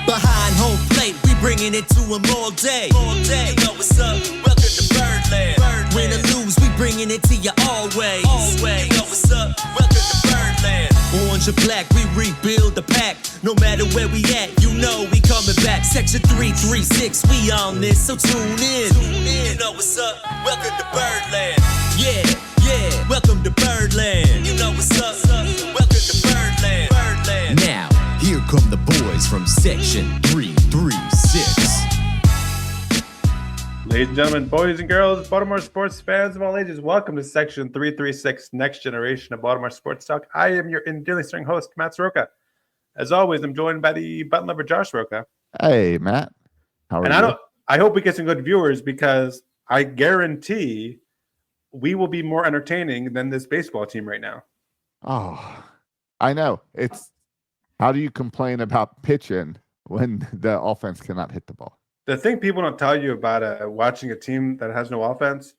Behind home plate, we bringing it to them all day. You know what's up? Welcome to Birdland. Win or lose, we bringing it to you always. You know what's up? Welcome to Birdland. Orange or black, we rebuild the pack. No matter where we at, you know we coming back. Section 336, we on this, so tune in. You know what's up? Welcome to Birdland. Yeah, welcome to Birdland. You know what's up? Welcome to Birdland. Now, here come the boys from Section 336. Ladies and gentlemen, boys and girls, Baltimore sports fans of all ages, welcome to Section 336, Next Generation of Baltimore Sports Talk. I am your endearingly starring host, Matt Soroka. As always, I'm joined by the button lover, Josh Soroka. Hey, Matt. How are you? I hope we get some good viewers because I guarantee we will be more entertaining than this baseball team right now. Oh, I know. How do you complain about pitching when the offense cannot hit the ball? The thing people don't tell you about watching a team that has no offense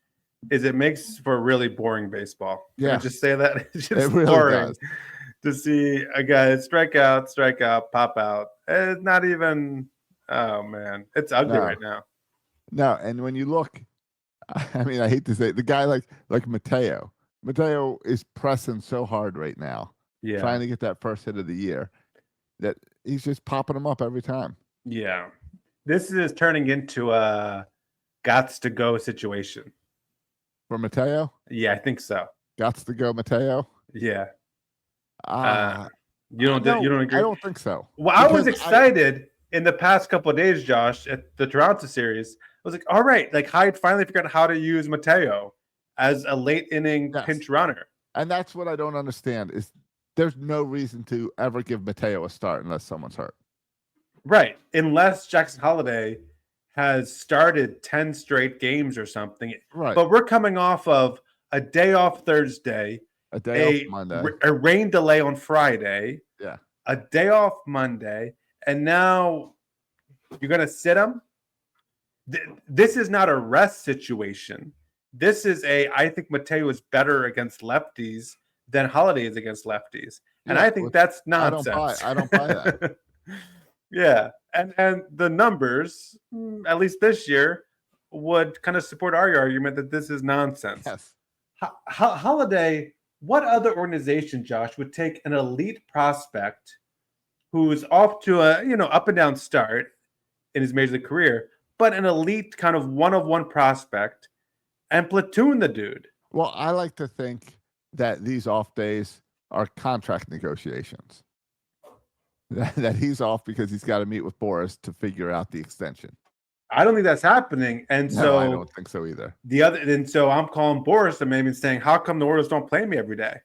is it makes for really boring baseball. Yeah. Can I just say that? It's just It really boring does. to see a guy strike out, pop out. It's not even, oh man, it's ugly right now. No, and when you look, I mean, I hate to say it, the guy like Mateo. Mateo is pressing so hard right now, trying to get that first hit of the year, that he's just popping them up every time. Yeah. This is turning into a gots to go situation. For Mateo? Yeah, I think so. Gots to go, Mateo? Yeah. You don't agree? I don't think so. Well, I was excited in the past couple of days, Josh, at the Toronto series. I was like, all right, like Hyde finally figured out how to use Mateo as a late inning pinch runner. And that's what I don't understand is there's no reason to ever give Mateo a start unless someone's hurt. Right. Unless Jackson Holliday has started 10 straight games or something. Right. But we're coming off of a day off Thursday, a day off Monday, a rain delay on Friday, a day off Monday, and now you're going to sit him? This is not a rest situation. This is I think Mateo is better against lefties than Holliday is against lefties. And I think that's nonsense. I don't buy that. Yeah, and the numbers, at least this year, would kind of support our argument that this is nonsense. Yes. Holliday, what other organization, Josh, would take an elite prospect who's off to a up and down start in his major league career, but an elite kind of one-of-one prospect and platoon the dude? Well, I like to think that these off days are contract negotiations. That he's off because he's got to meet with Boris to figure out the extension. I don't think that's happening, and I don't think so either. So I'm calling Boris and maybe saying, "How come the Orioles don't play me every day?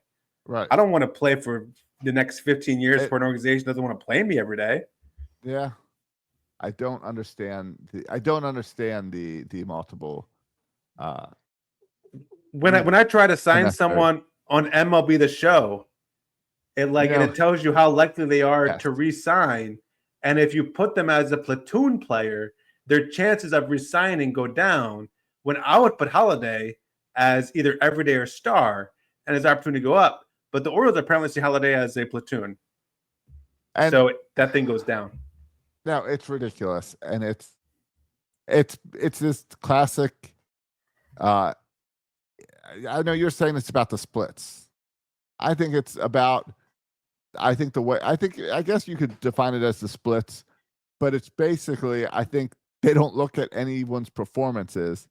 Right. I don't want to play for the next 15 years for an organization that doesn't want to play me every day." Yeah, I don't understand the multiple. When I try to sign someone on MLB The Show. And it tells you how likely they are to re-sign. And if you put them as a platoon player, their chances of re-signing go down. When I would put Holliday as either everyday or star, and his opportunity to go up. But the Orioles apparently see Holliday as a platoon. And so that thing goes down. No, it's ridiculous. And it's this classic. I know you're saying it's about the splits. I think it's about. I guess you could define it as the splits, but it's basically, I think they don't look at anyone's performances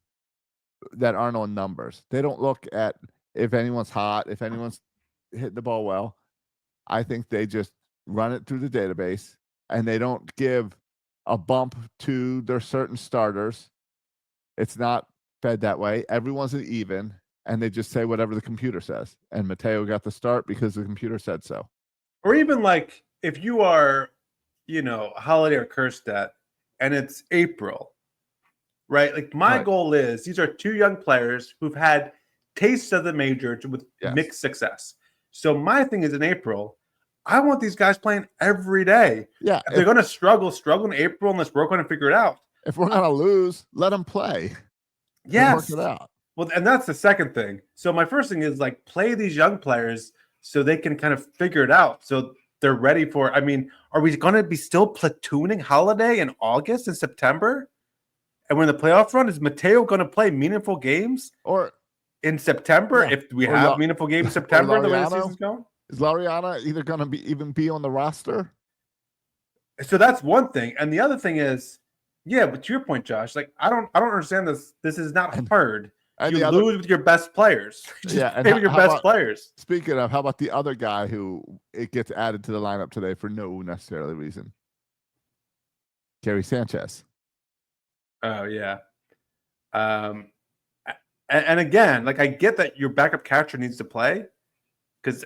that aren't on numbers. They don't look at if anyone's hot, if anyone's hitting the ball well. I think they just run it through the database and they don't give a bump to their certain starters. It's not fed that way. Everyone's an even, and they just say whatever the computer says. And Mateo got the start because the computer said so. Or even like if you are, Holliday or Kerstedt, and it's April, right? Like my goal is these are two young players who've had tastes of the major with mixed success. So my thing is in April, I want these guys playing every day. Yeah. If they're going to struggle in April and let's work on it and figure it out. If we're going to lose, let them play. Yes. Work it out. Well, and that's the second thing. So my first thing is play these young players so they can kind of figure it out. So they're ready for. I mean, are we going to be still platooning Holiday in August and September? And when the playoff run, is Mateo going to play meaningful games or in September? Yeah. If we have meaningful games in September, the way the season's going? Is Laureano either going to even be on the roster? So that's one thing. And the other thing is, yeah, but to your point, Josh, like I don't understand this. This is not hard. You lose with your best players. Just play with your best players. Speaking of, how about the other guy who it gets added to the lineup today for no necessarily reason? Gary Sanchez. Oh yeah. And again, like I get that your backup catcher needs to play because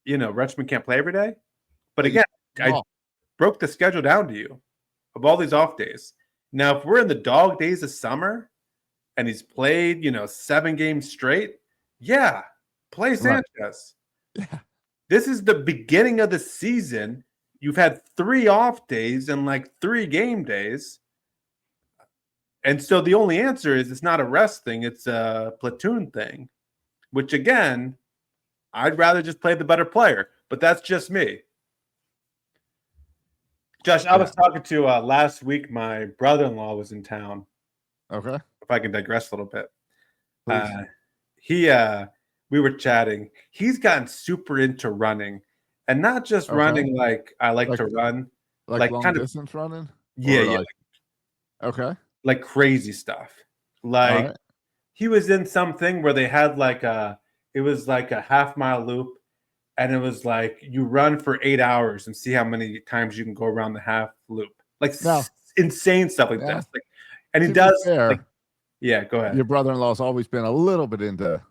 Rutschman can't play every day. But again, I broke the schedule down to you of all these off days. Now, if we're in the dog days of summer and he's played, 7 games straight, yeah, play Sanchez. Right. Yeah. This is the beginning of the season. You've had 3 off days and like 3 game days. And so the only answer is it's not a rest thing, it's a platoon thing, which again, I'd rather just play the better player, but that's just me. Josh, I was talking to last week, my brother-in-law was in town. Okay. If I can digress a little bit. We were chatting. He's gotten super into running, and not just running like I like to run. Like long distance running? Yeah. Okay. Like crazy stuff. Like he was in something where they had it was like a half-mile loop, and it was like you run for 8 hours and see how many times you can go around the half loop. Like insane stuff like that. Like, and he does. Yeah, go ahead. Your brother-in-law's always been a little bit into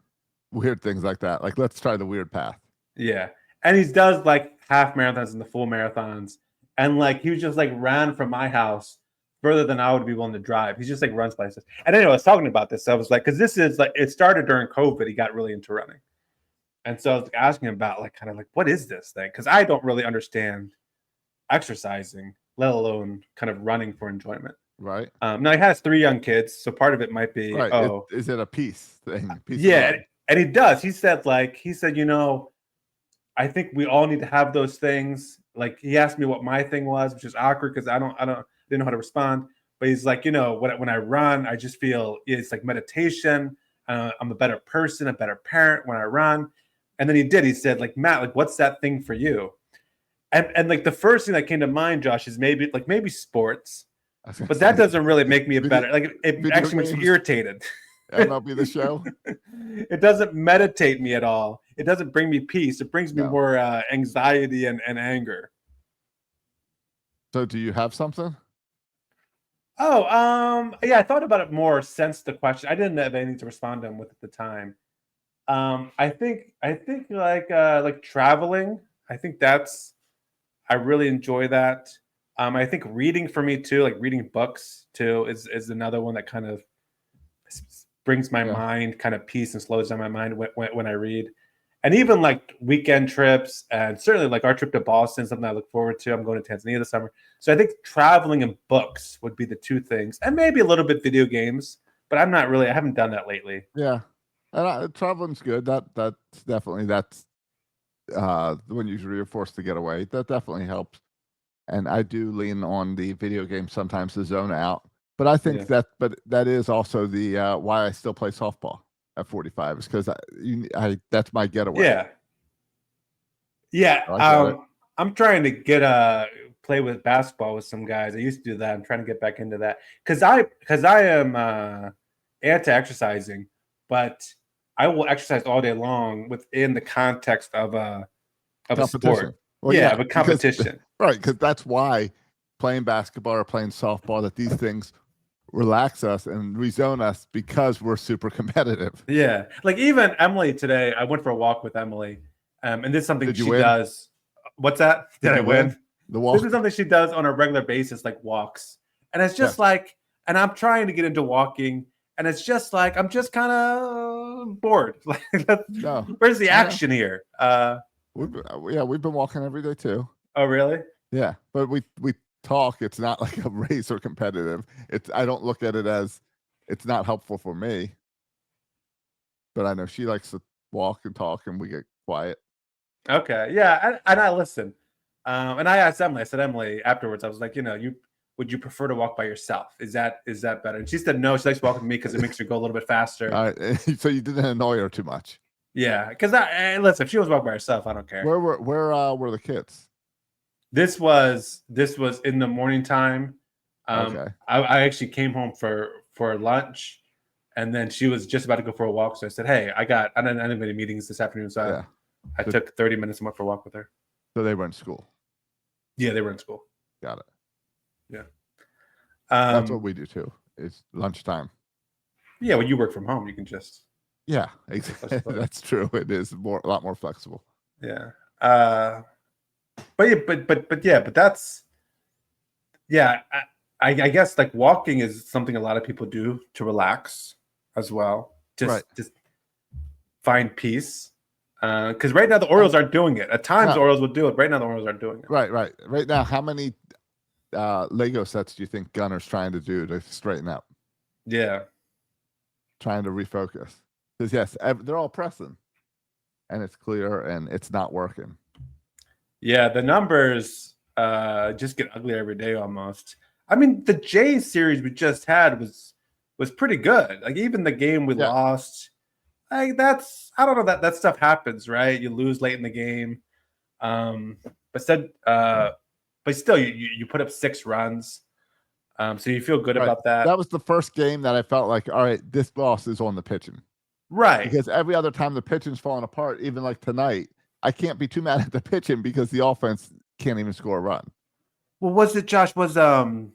weird things like that. Like, let's try the weird path. Yeah. And he does like half marathons and the full marathons. And like he was just like ran from my house further than I would be willing to drive. He just like runs places. And anyway, I was talking about this. I was like, because this is like it started during COVID. He got really into running. And so I was like, asking him about like kind of like what is this thing? Because I don't really understand exercising, let alone kind of running for enjoyment. Right. Now he has 3 young kids, so part of it might be is it a peace thing? And he does. He said, I think we all need to have those things. Like he asked me what my thing was, which is awkward because I didn't know how to respond. But he's like, when I run, I just feel it's like meditation. I'm a better person, a better parent when I run. And then he said, like, Matt, like, what's that thing for you? And like the first thing that came to mind, Josh, is maybe sports. But that doesn't really make me a better. Like it actually makes me irritated. MLB The Show. It doesn't meditate me at all. It doesn't bring me peace. It brings me more anxiety and anger. So, do you have something? Oh, yeah. I thought about it more since the question. I didn't have anything to respond to him with at the time. I think like traveling. I think I really enjoy that. I think reading for me too, like reading books too, is another one that kind of brings my mind kind of peace and slows down my mind when I read. And even like weekend trips, and certainly like our trip to Boston, something I look forward to. I'm going to Tanzania this summer. So I think traveling and books would be the 2 things, and maybe a little bit video games, but I haven't done that lately. Yeah. And traveling's good. That's definitely when you're forced to get away. That definitely helps. And I do lean on the video game sometimes to zone out. But I think that is also the why I still play softball at 45 is because that's my getaway. Yeah. I'm trying to get play with basketball with some guys. I used to do that. I'm trying to get back into that because I am anti-exercising, but I will exercise all day long within the context of a sport. Well, of a competition. Because that's why playing basketball or playing softball, that these things relax us and rezone us because we're super competitive. Yeah. Like even Emily today, I went for a walk with Emily, and this is something she does. What's that? Did I win? The walk? This is something she does on a regular basis, like walks. And it's just like, and I'm trying to get into walking, and it's just like, I'm just kind of bored. Like, where's the action here? We've been walking every day too. Oh, really? Yeah, but we talk. It's not like a race or competitive. I don't look at it as it's not helpful for me. But I know she likes to walk and talk, and we get quiet. Okay, yeah, and I listen. And I asked Emily. I said, Emily, afterwards, I was like, would you prefer to walk by yourself? Is that better? And she said no. She likes walking with me because it makes her go a little bit faster. All right. So you didn't annoy her too much. Yeah, because listen, if she was walking by herself, I don't care. Where were the kids? This was in the morning time. Okay. I actually came home for lunch, and then she was just about to go for a walk. So I said, "Hey, I didn't have any meetings this afternoon, so I took 30 minutes and went for a walk with her." So they were in school. Yeah, they were in school. Got it. Yeah. That's what we do too. It's lunchtime. Yeah, when you work from home, you can just. Yeah, exactly. That's true. It is a lot more flexible. Yeah. But that's. Yeah, I guess like walking is something a lot of people do to relax as well. Just find peace. Because right now the Orioles aren't doing it. At times the Orioles would do it. Right now the Orioles aren't doing it. Right. Right now, how many Lego sets do you think Gunner's trying to do to straighten up? Yeah. Trying to refocus. Because yes, they're all pressing, and it's clear, and it's not working. Yeah, the numbers just get uglier every day almost. I mean, the Jays series we just had was pretty good. Like even the game we lost, like I don't know, that stuff happens, right? You lose late in the game, but still you put up 6 runs, so you feel good about that. That was the first game that I felt like, all right, this loss is on the pitching, right? Because every other time the pitching's falling apart, even like tonight, I can't be too mad at the pitching because the offense can't even score a run. Well, was it Josh? Wasn't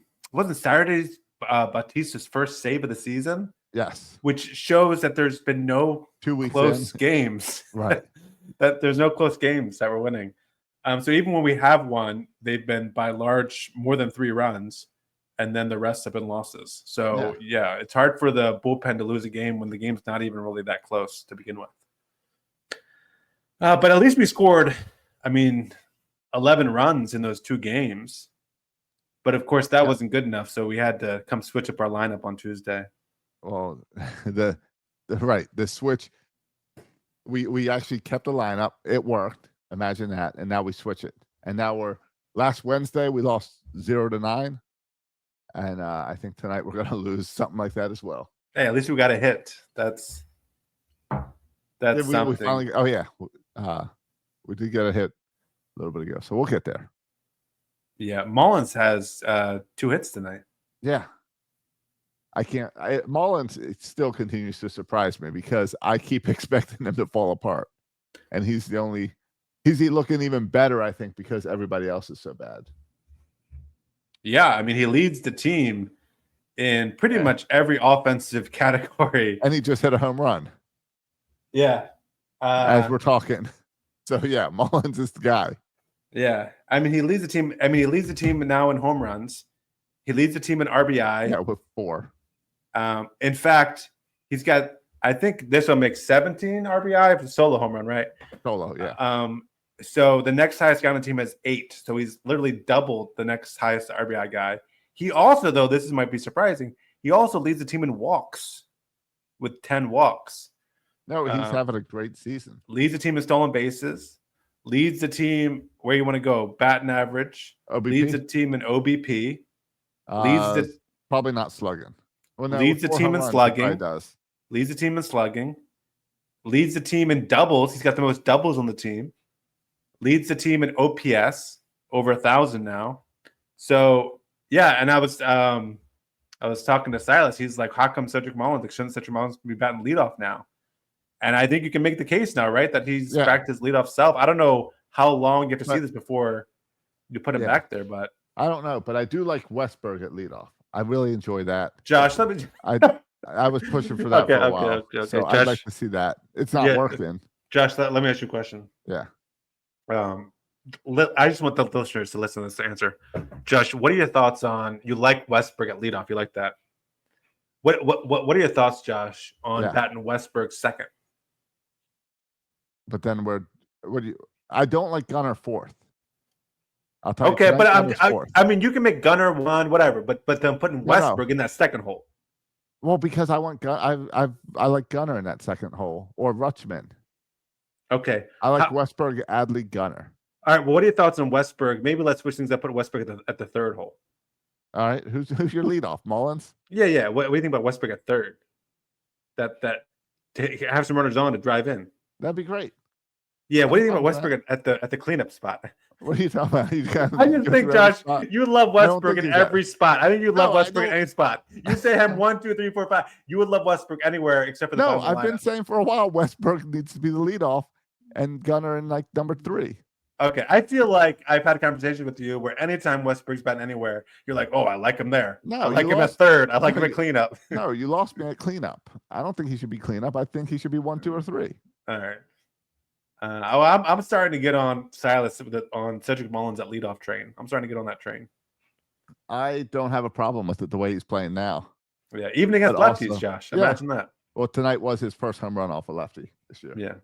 Saturday's Bautista's first save of the season? Yes, which shows that there's been no 2 weeks close games. Right. That there's no close games that we're winning. So even when we have won, they've been by large more than 3 runs, and then the rest have been losses. So yeah, it's hard for the bullpen to lose a game when the game's not even really that close to begin with. But at least we scored, 11 runs in those 2 games. But of course, that wasn't good enough, so we had to come switch up our lineup on Tuesday. Well, the switch. We actually kept the lineup. It worked. Imagine that. And now we switch it. And now last Wednesday we lost 0-9, and I think tonight we're going to lose something like that as well. Hey, at least we got a hit. That's something. We finally, we did get a hit a little bit ago, so we'll get there. Yeah, Mullins has 2 hits tonight. Yeah. Mullins still continues to surprise me because I keep expecting him to fall apart. And he's looking even better, I think, because everybody else is so bad. Yeah, he leads the team in pretty much every offensive category. And he just hit a home run. Yeah. As we're talking. So, yeah, Mullins is the guy. Yeah. He leads the team. He leads the team now in home runs. He leads the team in RBI. Yeah, with 4. In fact, he's got, I think this will make 17 RBI for solo home run, right? Solo, yeah. So the next highest guy on the team has 8. So he's literally doubled the next highest RBI guy. He also, though, might be surprising, he also leads the team in walks with 10 walks. No, he's having a great season. Leads the team in stolen bases. Leads the team where you want to go, batting average. OBP? Leads the team in OBP. Leads probably not slugging. Well, no, leads the team in slugging. Does. Leads the team in slugging. Leads the team in doubles. He's got the most doubles on the team. Leads the team in OPS, over 1,000 now. So yeah, and I was talking to Silas. He's like, "How come Cedric Mullins? Shouldn't Cedric Mullins be batting leadoff now?" And I think you can make the case now, right, that he's back to his leadoff self. I don't know how long you have to see this before you put him back there, but I don't know. But I do like Westberg at leadoff. I really enjoy that. Josh, let me. I was pushing for that for a while. Okay. So Josh, I'd like to see that. It's not working. Josh, let me ask you a question. Yeah. I just want the listeners to listen to this answer. Josh, what are your thoughts on? You like Westberg at leadoff? You like that? What are your thoughts, Josh, on batting Westberg second? But then I don't like Gunner fourth. I'll tell you. Okay, but you can make Gunner 1, whatever, but then putting Westberg in that second hole. Well, because I want I like Gunner in that second hole or Rutschman. Okay, I like Westberg, Adley, Gunner. All right. Well, what are your thoughts on Westberg? Maybe let's switch things up. Put Westberg at the third hole. All right. Who's your leadoff? Mullins? Yeah. What do you think about Westberg at third? That to have some runners on to drive in. That'd be great. Yeah. What do you think about Westberg at the cleanup spot? What are you talking about? I just think, Josh, you love Westberg in every spot. I think you love Westberg in any spot. You say him 1, 2, 3, 4, 5. You would love Westberg anywhere except for the No, I've been saying for a while Westberg needs to be the leadoff and Gunnar in like number 3. Okay. I feel like I've had a conversation with you where anytime Westberg's batting anywhere, you're like, oh, I like him there. No, I like him at third. I like him at cleanup. No, you lost me at cleanup. I don't think he should be cleanup. I think he should be 1, 2, or 3. All right. I'm starting to get on Silas on Cedric Mullins at leadoff train. I'm starting to get on that train. I don't have a problem with it the way he's playing now. Yeah, even against lefties, also, Josh. Imagine that. Well, tonight was his first home run off a lefty this year. Yeah.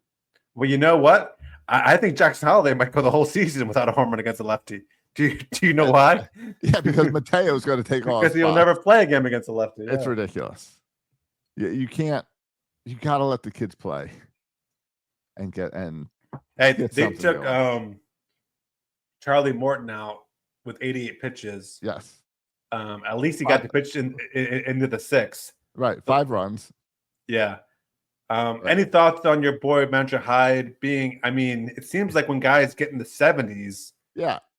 Well, you know what? I think Jackson Holiday might go the whole season without a home run against a lefty. Do you know why? Yeah, because Mateo's going to take off. Because he'll never play again against a lefty. Yeah. It's ridiculous. You can't. You got to let the kids play. Hey, they took Charlie Morton out with 88 pitches. Yes. At least he got the pitch into the 6th. Right, 5 runs. Yeah. Any thoughts on your boy Mantra Hyde being? I mean, it seems like when guys get in the 70s,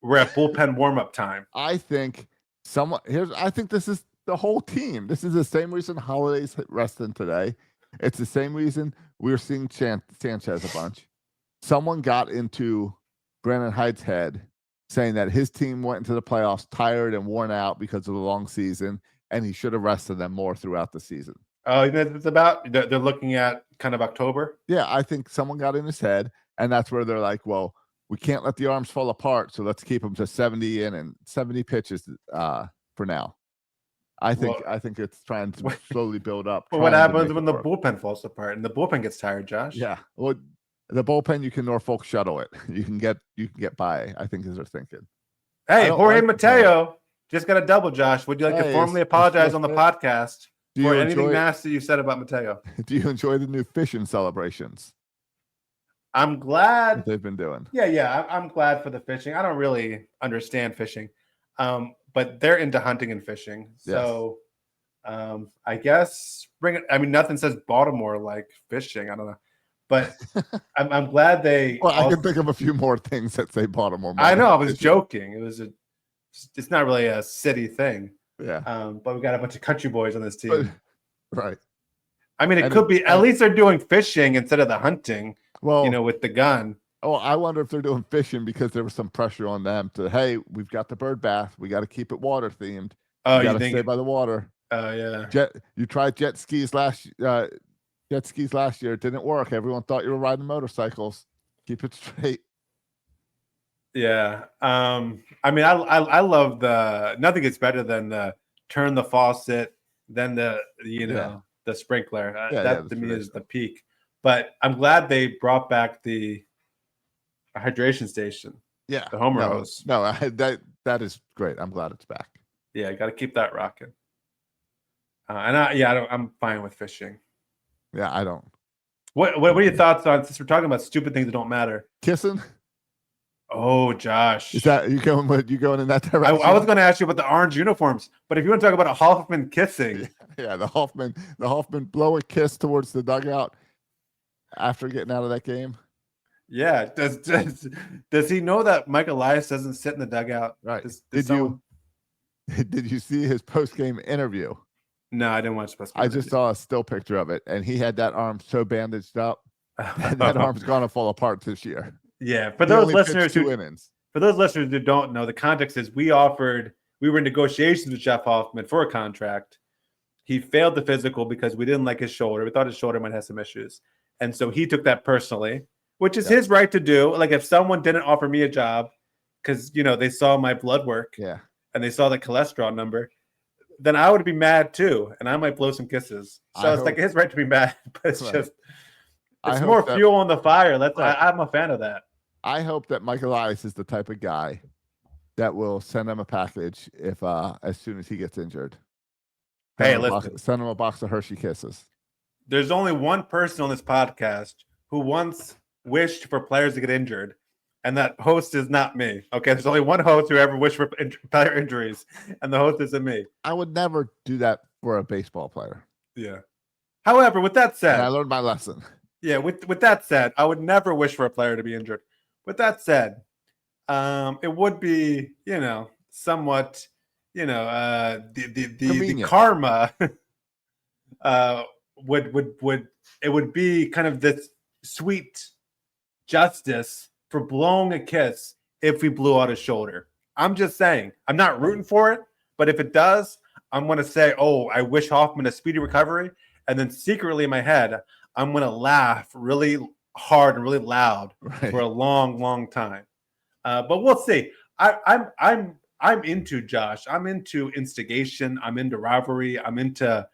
we're at bullpen warm-up time. I think I think this is the whole team. This is the same reason Holiday's resting today. It's the same reason we're seeing Sanchez a bunch. Someone got into Brandon Hyde's head saying that his team went into the playoffs tired and worn out because of the long season, and he should have rested them more throughout the season. Oh, it's about they're looking at kind of October? Yeah, I think someone got in his head, and that's where they're like, well, we can't let the arms fall apart, so let's keep them to 70 and 70 pitches for now. I think it's trying to slowly build up. But what happens when the bullpen falls apart and the bullpen gets tired, Josh? Yeah. Well, the bullpen, you can Norfolk shuttle it. You can get by, I think is their thinking. Hey, Jorge Mateo just got a double, Josh. Would you like to formally apologize on the podcast for anything nasty you said about Mateo? Do you enjoy the new fishing celebrations? I'm glad they've been doing. Yeah. I'm glad for the fishing. I don't really understand fishing. But they're into hunting and fishing. So I guess bring it. I mean, nothing says Baltimore like fishing. I don't know. But I'm glad they. Well, I can think of a few more things that say Baltimore. I know. I was joking. It's not really a city thing. Yeah. But we got a bunch of country boys on this team. Right. I mean, it could be. At least they're doing fishing instead of the hunting. Well, with the gun. Oh, I wonder if they're doing fishing because there was some pressure on them to, hey, we've got the bird bath. We got to keep it water themed. Oh, you got to stay by the water. Oh, yeah. You tried jet skis last year. It didn't work. Everyone thought you were riding motorcycles. Keep it straight. Yeah. I mean, I love nothing gets better than the turn the faucet, then the sprinkler. That to me is the peak. But I'm glad they brought back the hydration station. Yeah. The Homer hose. No, that is great. I'm glad it's back. Yeah, got to keep that rocking. I'm fine with fishing. Yeah, I don't. What are your thoughts on, since we're talking about stupid things that don't matter? Kissing? Oh, Josh. Is that you going in that direction? I was going to ask you about the orange uniforms, but if you want to talk about a Hoffman kissing. Yeah, the Hoffman blow a kiss towards the dugout after getting out of that game. Yeah. Does he know that Mike Elias doesn't sit in the dugout? Right. Did you see his post-game interview? No, I didn't watch the post-game. I just saw a still picture of it, and he had that arm so bandaged up, and that arm's going to fall apart this year. Yeah, for those listeners who don't know, the context is we were in negotiations with Jeff Hoffman for a contract. He failed the physical because we didn't like his shoulder. We thought his shoulder might have some issues. And so he took that personally, which is his right to do. Like if someone didn't offer me a job because, they saw my blood work and they saw the cholesterol number, then I would be mad too. And I might blow some kisses. So it's like his right to be mad, but it's just, it's more fuel on the fire. I'm a fan of that. I hope that Mike Elias is the type of guy that will send him a package if as soon as he gets injured. Send him a box of Hershey Kisses. There's only one person on this podcast who once wished for players to get injured, and that host is not me. Okay, there's only one host who ever wished for player injuries, and the host isn't me. I would never do that for a baseball player. Yeah. However, with that said, and I learned my lesson. Yeah, with that said, I would never wish for a player to be injured. With that said, it would be, somewhat, the karma would be kind of this sweet justice for blowing a kiss if we blew out his shoulder. I'm just saying, I'm not rooting for it, but if it does, I'm going to say, oh, I wish Hoffman a speedy recovery. And then secretly in my head, I'm going to laugh really hard and really loud for a long, long time. But we'll see. I'm into Josh. I'm into instigation. I'm into rivalry. I'm into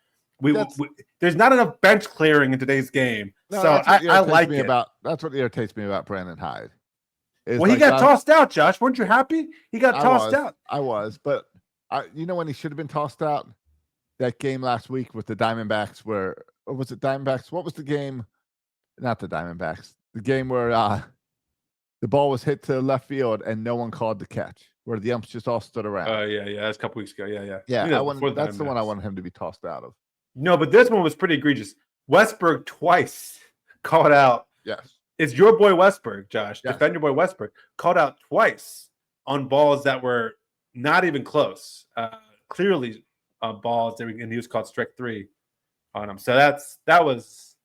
there's not enough bench clearing in today's game. No, so I like it. That's what irritates me about Brandon Hyde. Well, he got tossed out, Josh. Weren't you happy? He got tossed out. I was, but when he should have been tossed out? That game last week with the Diamondbacks or was it Diamondbacks? What was the game? Not the Diamondbacks. The game where the ball was hit to left field and no one called the catch, where the umps just all stood around. Oh, yeah. That's a couple weeks ago. Yeah. That's the one I wanted him to be tossed out of. No, but this one was pretty egregious. Westberg twice called out. Yes. It's your boy Westberg, Josh. Yes. Defend your boy Westberg. Called out twice on balls that were not even close. Clearly balls, and he was called strike 3 on him. So that was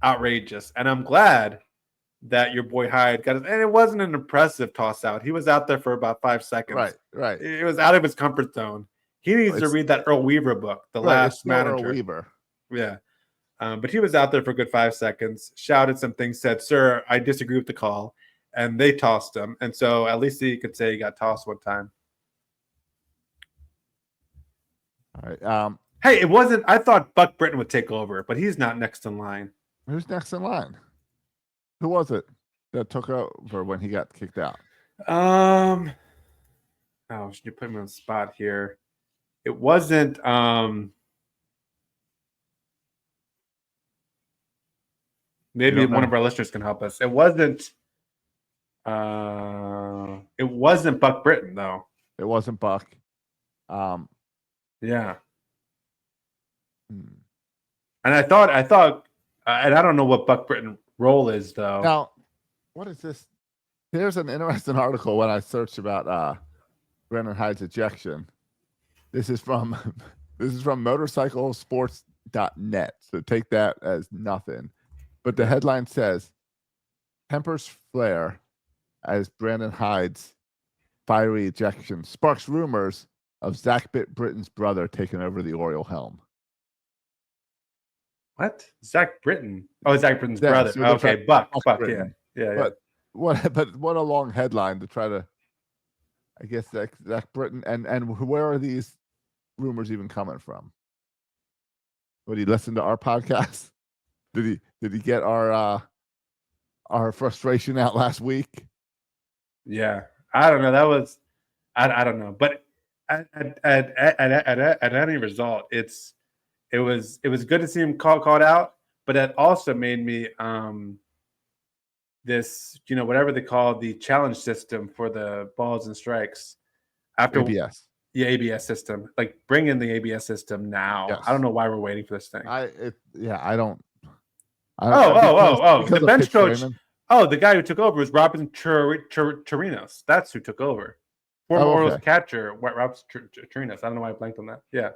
outrageous. And I'm glad that your boy Hyde got it. And it wasn't an impressive toss out. He was out there for about 5 seconds. Right. It was out of his comfort zone. He needs to read that Earl Weaver book, The Last Manager. Earl Weaver. Yeah. But he was out there for a good 5 seconds, shouted some things, said, "Sir, I disagree with the call." And they tossed him. And so at least he could say he got tossed one time. All right. Hey, it wasn't. I thought Buck Britton would take over, but he's not next in line. Who's next in line? Who was it that took over when he got kicked out? Oh, should you put me on the spot here? It wasn't. Maybe one of our listeners can help us. It wasn't. It wasn't Buck Britton though. It wasn't Buck. Yeah. And I thought, and I don't know what Buck Britton's role is though. Now, what is this? Here's an interesting article when I searched about Brandon Hyde's ejection. This is from motorcyclesports.net. So take that as nothing. But the headline says, "Tempers flare as Brandon Hyde's fiery ejection sparks rumors of Zach Britton's brother taking over the Oriole helm." What? Zach Britton? Oh, Zach Britton's brother. So okay, Buck. Yeah. But what a long headline to try to. I guess Zach Britton and where are these rumors even coming from? Would he listen to our podcast? Did he get our frustration out last week? Yeah, I don't know. That was I don't know, but at any result, it was good to see him called out, but it also made me this, whatever they call the challenge system for the balls and strikes after ABS. Yeah, ABS system. Like bring in the ABS system now. Yes. I don't know why we're waiting for this thing. I don't. The bench coach. Framing. Oh, the guy who took over was Robinson Chirinos. That's who took over. Former Orioles catcher, Robinson Chirinos. I don't know why I blanked on that. Yeah.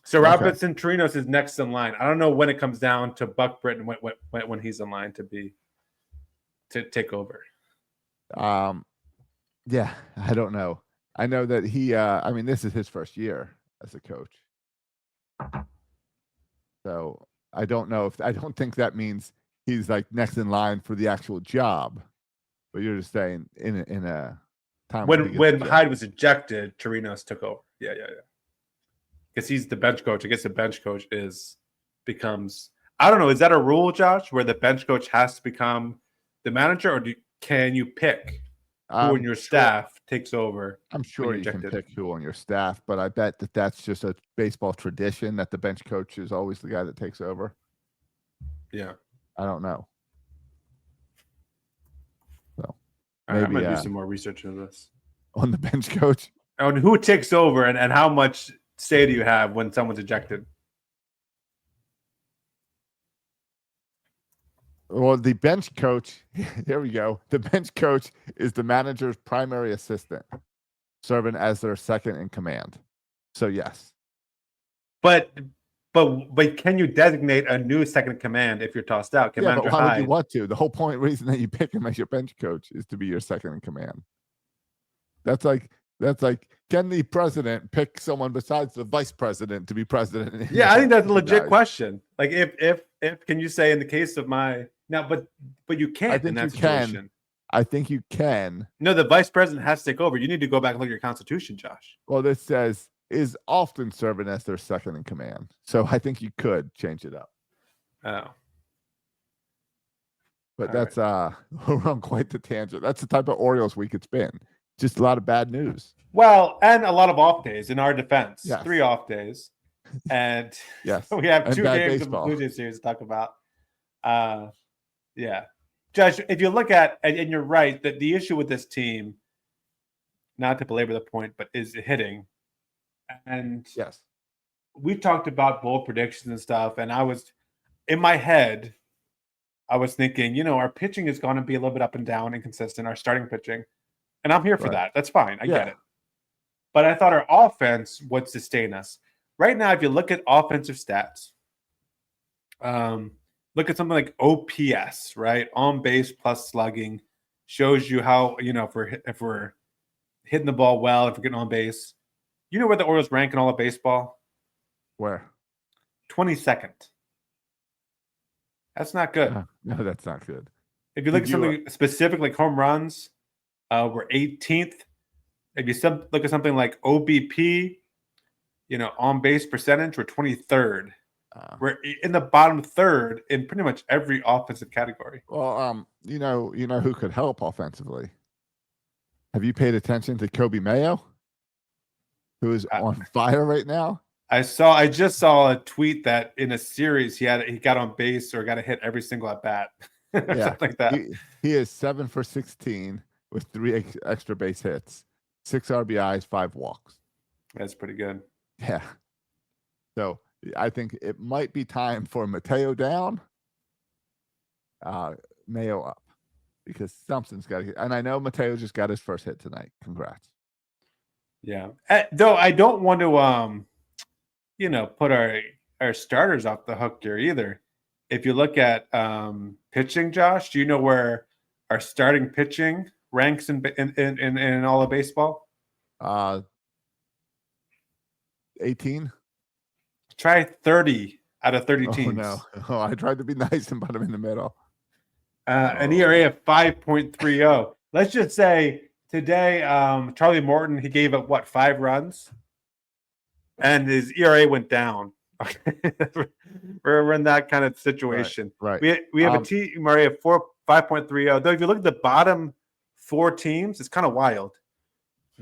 So Robinson Chirinos is next in line. I don't know when it comes down to Buck Britton when he's in line to take over. Yeah, I don't know. I know that he. This is his first year as a coach. So I don't know I don't think that means he's like next in line for the actual job, but you're just saying in a time when Hyde was ejected, Chirinos took over. Yeah. Because he's the bench coach. I guess the bench coach becomes. I don't know. Is that a rule, Josh, where the bench coach has to become the manager, or can you pick who on your staff takes over? I'm sure you can pick who on your staff, but I bet that's just a baseball tradition that the bench coach is always the guy that takes over. Yeah. I don't know. So Maybe I'm gonna do some more research into this. On the bench coach? On who takes over and how much say do you have when someone's ejected? Well, the bench coach, here we go. The bench coach is the manager's primary assistant, serving as their second in command. So yes. But can you designate a new second in command if you're tossed out? But why would you want to? The whole reason that you pick him as your bench coach is to be your second in command. That's like can the president pick someone besides the vice president to be president? Yeah, I think that's a legit question. Like if can you say in the case of my now, but you can't. I think in that situation. I think you can. No, the vice president has to take over. You need to go back and look at your constitution, Josh. Well, this says is often serving as their second in command. So I think you could change it up. Oh. But that's we're on quite the tangent. That's the type of Orioles week it's been. Just a lot of bad news. Well, and a lot of off days in our defense. Yes. 3 off days. And yes, we have and 2 games baseball. of the Blue Jays series to talk about. Yeah. Josh, if you look at, and you're right, that the issue with this team, not to belabor the point, but is hitting. And yes, we talked about bold predictions and stuff. And I was, in my head, I was thinking, our pitching is going to be a little bit up and down, inconsistent, our starting pitching. And I'm here for that. That's fine. I get it. But I thought our offense would sustain us. Right now, if you look at offensive stats, look at something like OPS, right? On base plus slugging shows you how, if we're hitting the ball well, if we're getting on base. You know where the Orioles rank in all of baseball? Where? 22nd. That's not good. No, that's not good. If you look at something specific like home runs, we're 18th. If you look at something like OBP, on base percentage, we're 23rd. We're in the bottom third in pretty much every offensive category. Well, you know who could help offensively? Have you paid attention to Kobe Mayo, who is on fire right now? I just saw a tweet that in a series he got on base or got a hit every single at bat. Something like that. He is 7 for 16 with 3 extra base hits, 6 RBIs, 5 walks. That's pretty good. Yeah. So I think it might be time for Mateo down, Mayo up, because something's got to get. And I know Mateo just got his first hit tonight. Congrats. Yeah. Though I don't want to, put our starters off the hook here either. If you look at pitching, Josh, do you know where our starting pitching ranks in all of baseball? 18. Try 30 out of 30 teams. No. Oh, I tried to be nice and put him in the middle. An ERA of 5.30. Let's just say today, Charlie Morton, he gave up 5 runs, and his ERA went down. We're in that kind of situation. Right. We have a team ERA of 5.30. Though if you look at the bottom 4 teams, it's kind of wild.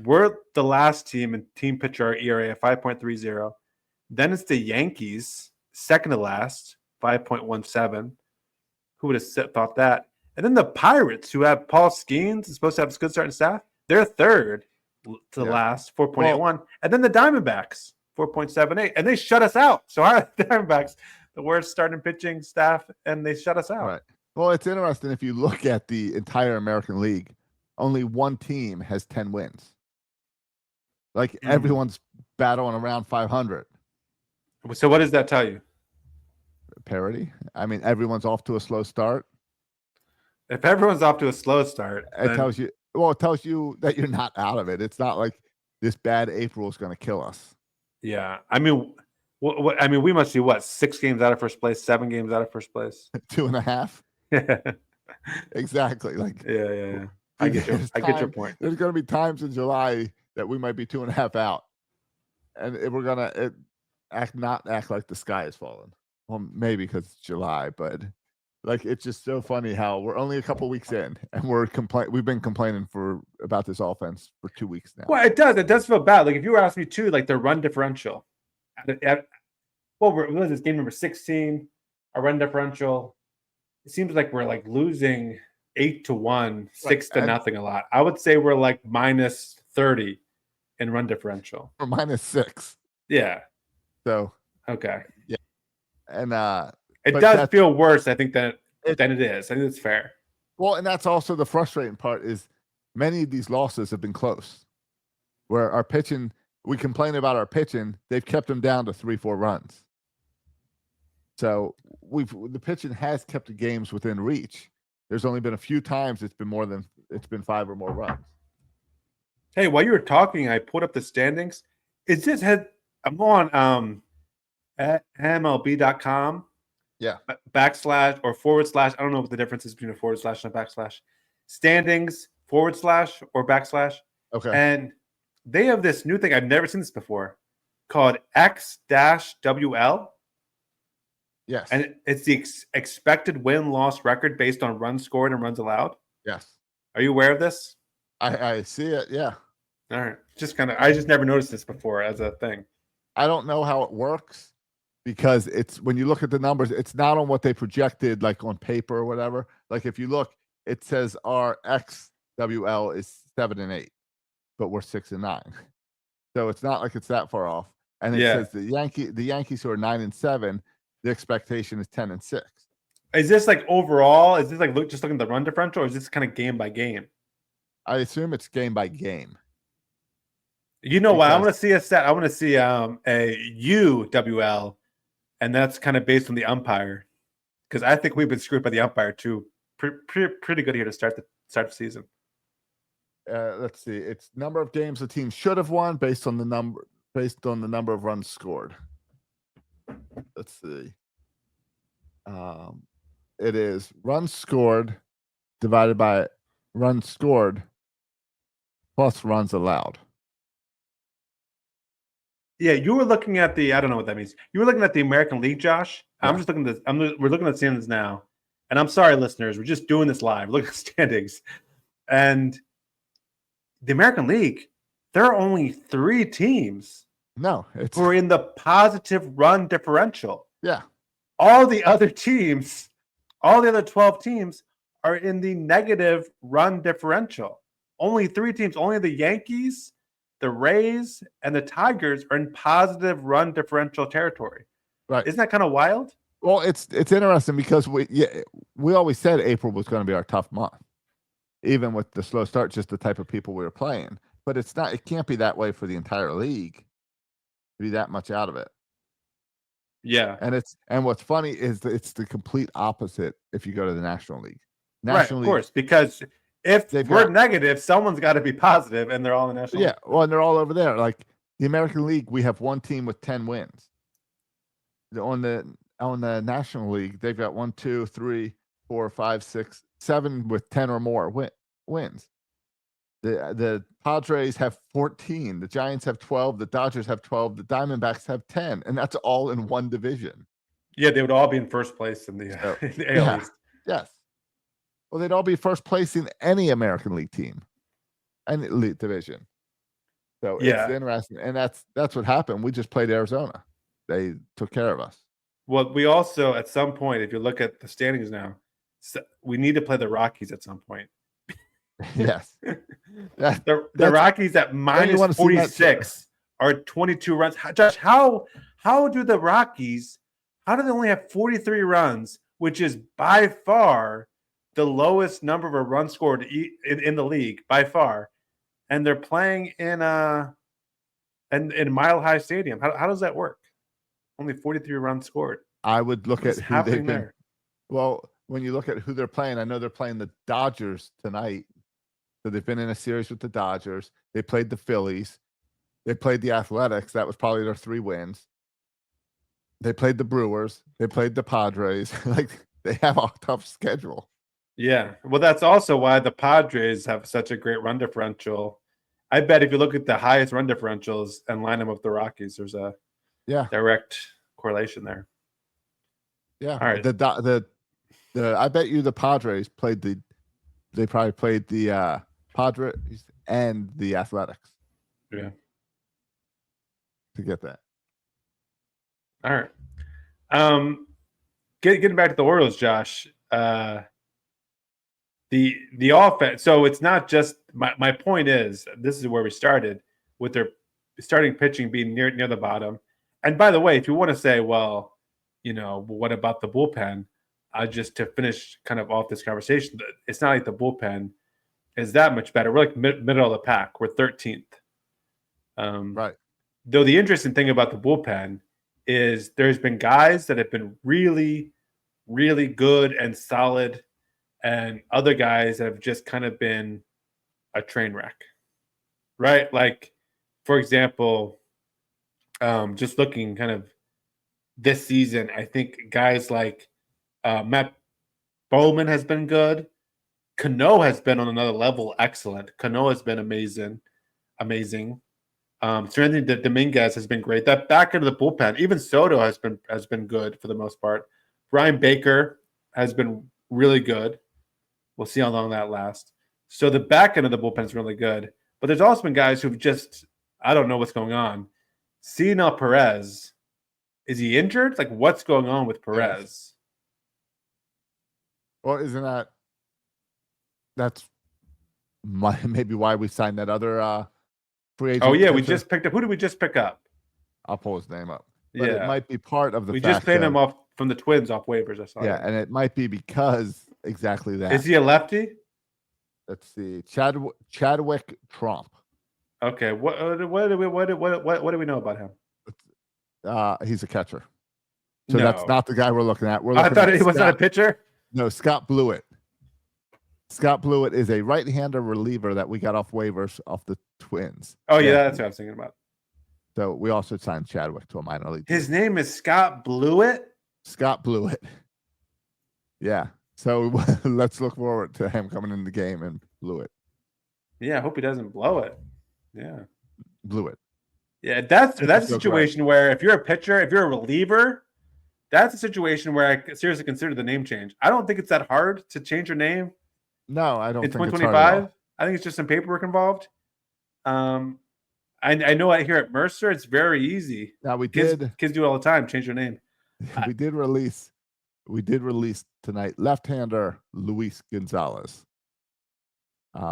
We're the last team in team pitcher ERA of 5.30. Then it's the Yankees, second to last, 5.17. Who would have thought that? And then the Pirates, who have Paul Skeens, is supposed to have a good starting staff. They're third to last, 4.81. Well, and then the Diamondbacks, 4.78. And they shut us out. So our Diamondbacks, the worst starting pitching staff, and they shut us out. Right. Well, it's interesting if you look at the entire American League, only one team has 10 wins. Like everyone's battling around 500. So what does that tell you? Parity. I mean, everyone's off to a slow start. If everyone's off to a slow start, it tells you. Well, it tells you that you're not out of it. It's not like this bad April is going to kill us. Yeah, I mean, we must be 6 games out of first place, 7 games out of first place, 2.5. Exactly. Like yeah. I get your point. There's going to be times in July that we might be 2.5 out, and we're gonna not act like the sky is falling. Well, maybe because it's July, but like it's just so funny how we're only a couple weeks in and we've been complaining about this offense for 2 weeks now. Well, it does feel bad. Like if you were asking me too, like the run differential what was this game number 16? Our run differential. It seems like we're like losing 8-1, 6-0 a lot. I would say we're like minus 30 in run differential. Or minus 6. Yeah. So okay. Yeah. And it does feel worse, I think, than it is. I think it's fair. Well, and that's also the frustrating part is many of these losses have been close. Where our pitching, we complain about our pitching, they've kept them down to 3-4 runs. So the pitching has kept the games within reach. There's only been a few times it's been 5 or more runs. Hey, while you were talking, I pulled up the standings. I'm on at MLB.com. Yeah. / or / I don't know what the difference is between a / and a / standings / or /. Okay. And they have this new thing. I've never seen this before called X-WL. Yes. And it's the expected win-loss record based on runs scored and runs allowed. Yes. Are you aware of this? I see it. Yeah. All right. I just never noticed this before as a thing. I don't know how it works because it's when you look at the numbers, it's not on what they projected, like on paper or whatever. Like if you look, it says our XWL is 7-8, but we're 6-9. So it's not like it's that far off. And it says the Yankees who are 9-7, the expectation is 10-6. Is this like overall? Is this like just looking at the run differential, or is this kind of game by game? I assume it's game by game. You know why? I want to see a set. I want to see a UWL, and that's kind of based on the umpire, because I think we've been screwed by the umpire too. Pretty good here to start the season. Let's see. It's number of games the team should have won based on the number of runs scored. Let's see. It is runs scored divided by runs scored plus runs allowed. Yeah, you were looking at I don't know what that means. You were looking at the American League, Josh. Yeah. I'm just looking at this. We're looking at standings now. And I'm sorry, listeners, we're just doing this live. Look at standings. And the American League, there are only 3 teams who are in the positive run differential. Yeah. All the other 12 teams are in the negative run differential. Only 3 teams, only the Yankees, the Rays, and the Tigers are in positive run differential territory. Right. Isn't that kind of wild? Well, it's interesting because we always said April was going to be our tough month, even with the slow start, just the type of people we were playing. But it's not. It can't be that way for the entire league to be that much out of it. Yeah. And what's funny is that it's the complete opposite if you go to the National League. Right, of course, because if we're negative, someone's got to be positive, and they're all in the National League. Yeah, well, and they're all over there. Like the American League, we have one team with 10 wins. On the National League, they've got 1, 2, 3, 4, 5, 6, 7 with 10 or more wins. The Padres have 14. The Giants have 12. The Dodgers have 12. The Diamondbacks have 10, and that's all in one division. Yeah, they would all be in first place in the AL East. Yes. Well, they'd all be first place in any American League team, any elite division. So it's interesting, and that's what happened. We just played Arizona. They took care of us. Well, we also, at some point, if you look at the standings now, we need to play the Rockies at some point. Yes. The Rockies at minus 46 are 22 runs. Josh, how do the Rockies, how do they only have 43 runs, which is by far the lowest number of a run scored in the league, by far, and they're playing in Mile High Stadium? How does that work? Only 43 runs scored. I would look at who they've been. There? Well, when you look at who they're playing, I know they're playing the Dodgers tonight. So they've been in a series with the Dodgers. They played the Phillies. They played the Athletics. That was probably their 3 wins. They played the Brewers. They played the Padres. Like they have a tough schedule. Yeah. Well, that's also why the Padres have such a great run differential. I bet if you look at the highest run differentials and line them with the Rockies, there's a direct correlation there. Yeah. All right. I bet you the Padres they probably played the Padres and the Athletics. Yeah. To get that. All right. Getting back to the Orioles, Josh. The the offense. So it's not just my point is this is where we started with their starting pitching being near the bottom. And by the way, if you want to say, well, what about the bullpen? Just to finish kind of off this conversation, it's not like the bullpen is that much better. We're like middle of the pack. We're 13th. Right. Though the interesting thing about the bullpen is there's been guys that have been really, really good and solid, and other guys that have just kind of been a train wreck, right? Like, for example, just looking kind of this season, I think guys like Matt Bowman has been good. Cano has been on another level, excellent. Cano has been amazing. Serenity Dominguez has been great. That back end of the bullpen, even Soto has been good for the most part. Brian Baker has been really good. We'll see how long that lasts. So the back end of the bullpen is really good. But there's also been guys who've just, I don't know what's going on. Cionel Perez, is he injured? Like, what's going on with Perez? Yes. Well, isn't that's maybe why we signed that other free agent? Oh, yeah, we just picked up. Who did we just pick up? I'll pull his name up. But it might be part of the fact just paid him off from the Twins off waivers. I saw. Yeah, and it might be because exactly that. Is he a lefty? Let's see, Chadwick Trump. Okay, what do we know about him? He's a catcher. So that's not the guy we're looking at. I thought he was not a pitcher. No, Scott Blewett. Scott Blewett is a right-hander reliever that we got off waivers off the Twins. Oh yeah, that's what I was thinking about. So we also signed Chadwick to a minor league team. His name is Scott Blewett? Scott Blewett. Yeah. So let's look forward to him coming in the game and Blewett. Yeah, I hope he doesn't blow it. Yeah. Blewett. Yeah, that's a situation where if you're a pitcher, if you're a reliever, that's a situation where I seriously consider the name change. I don't think it's that hard to change your name. No, I don't in think 2025. I think it's just some paperwork involved. I know here at Mercer, it's very easy. Now kids do it all the time. Change your name. We did release tonight left-hander Luis Gonzalez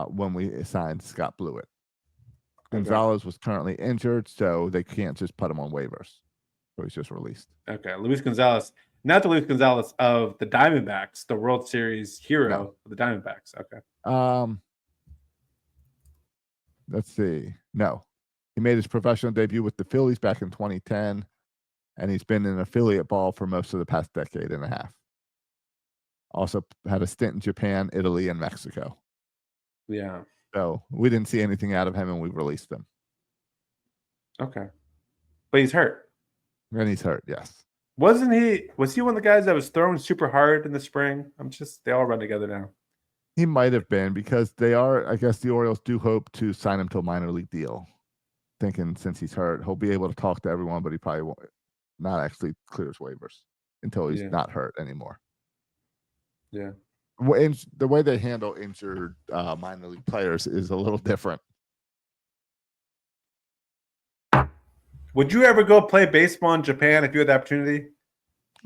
when we signed Scott Blewett. Gonzalez was currently injured, so they can't just put him on waivers. So he's just released. Okay, Luis Gonzalez, not the Luis Gonzalez of the Diamondbacks, the World Series hero of the Diamondbacks. Okay. Let's see. No, he made his professional debut with the Phillies back in 2010, and he's been in affiliate ball for most of the past decade and a half. Also had a stint in Japan, Italy, and Mexico. Yeah. So we didn't see anything out of him, and we released him. Okay. But he's hurt. And he's hurt, yes. Was he one of the guys that was throwing super hard in the spring? They all run together now. He might have been because I guess the Orioles do hope to sign him to a minor league deal. Thinking since he's hurt, he'll be able to talk to everyone, but he probably won't not actually clears waivers until he's not hurt anymore. Yeah. The way they handle injured minor league players is a little different. Would you ever go play baseball in Japan if you had the opportunity?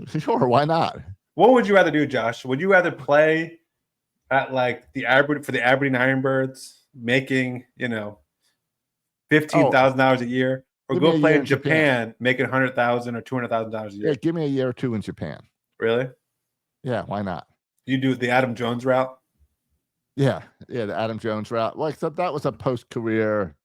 Sure, why not? What would you rather do, Josh? Would you rather play at like the Aberdeen Ironbirds, making $15,000 a year, or go play in Japan making $100,000 or $200,000 a year? Yeah, give me a year or two in Japan. Really? Yeah, why not? You do the Adam Jones route? Yeah, the Adam Jones route. Well, except that was a post-career.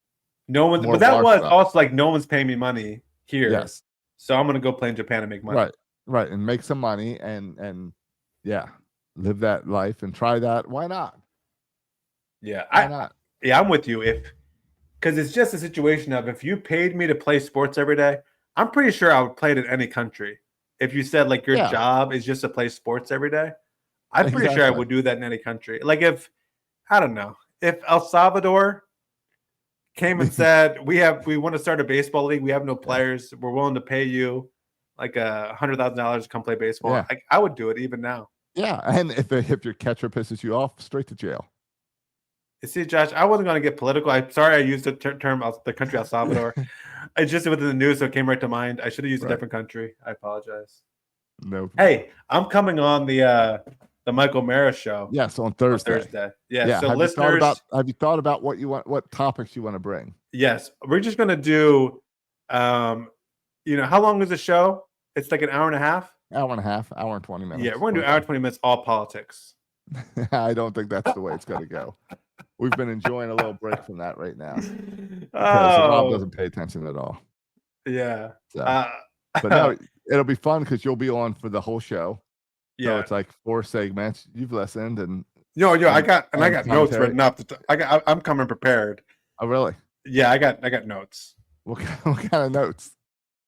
But that was also like no one's paying me money here. Yes. So I'm gonna go play in Japan and make money. Right, and make some money and live that life and try that. Why not? Yeah, why not? Yeah, I'm with you. Because it's just a situation of if you paid me to play sports every day, I'm pretty sure I would play it in any country. If you said like your job is just to play sports every day, I'm pretty sure I would do that in any country. Like if El Salvador came and said we want to start a baseball league, we have no players, we're willing to pay you like $100,000 to come play baseball. Yeah. I would do it even now. Yeah, and if your catcher pisses you off, straight to jail. You see, Josh, I wasn't going to get political. I'm sorry I used the term the country El Salvador. I just within the news, so it came right to mind. I should have used a different country. I apologize. No. Hey, I'm coming on the the Michael Mara show. Yes, on Thursday. Yeah. So have listeners, have you thought about what topics you want to bring? Yes, we're just gonna do. How long is the show? It's like an hour and a half. Hour and a half, hour and 20 minutes. Yeah, we're gonna do hour and 20 minutes, all politics. I don't think that's the way it's going to go. We've been enjoying a little break from that right now. Rob doesn't pay attention at all. Yeah. So, but no, it'll be fun because you'll be on for the whole show. Yeah. So it's like 4 segments. You've listened and I got notes written up. I'm coming prepared. Oh, really? Yeah, I got notes. What kind of notes?